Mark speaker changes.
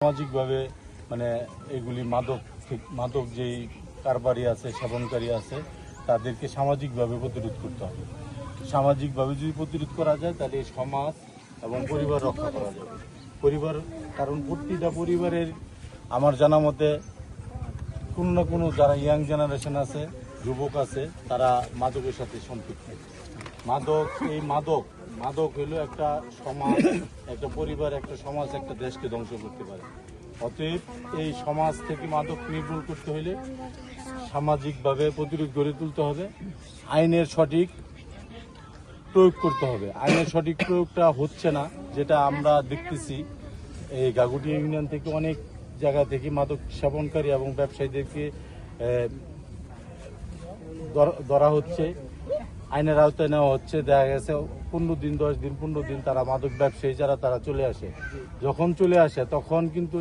Speaker 1: সামাজিকভাবে মানে এগুলি মাদক যেই কারবারি আছে, সেবনকারী আছে, তাদেরকে সামাজিকভাবে প্রতিরোধ করতে হবে। সামাজিকভাবে যদি প্রতিরোধ করা যায় তাহলে এই সমাজ এবং পরিবার রক্ষা করা যাবে। কারণ প্রতিটা পরিবারের আমার জানা মতে কোনো না কোনো যারা ইয়াং জেনারেশন আছে, যুবক আছে, তারা মাদকের সাথে সম্পৃক্ত। মাদক হলো একটা সমাজ, একটা পরিবার, একটা সমাজ, একটা দেশকে ধ্বংস করতে পারে। অতএব এই সমাজ থেকে মাদক নির্মূল করতে হলে সামাজিকভাবে প্রতিরোধ গড়ে তুলতে হবে, আইনের সঠিক প্রয়োগ করতে হবে। আইনের সঠিক প্রয়োগটা হচ্ছে না, যেটা আমরা দেখতেছি। এই গাগুটিয়া ইউনিয়ন থেকে অনেক জায়গা থেকে মাদক সেবনকারী এবং ব্যবসায়ীদেরকে ধরা হচ্ছে, আইনের আওতায় নেওয়া হচ্ছে। দেখা গেছে 15 দিন 10 দিন 15 দিন তারা মাদক ব্যবসায়ী যারা তারা চলে আসে। যখন চলে আসে তখন কিন্তু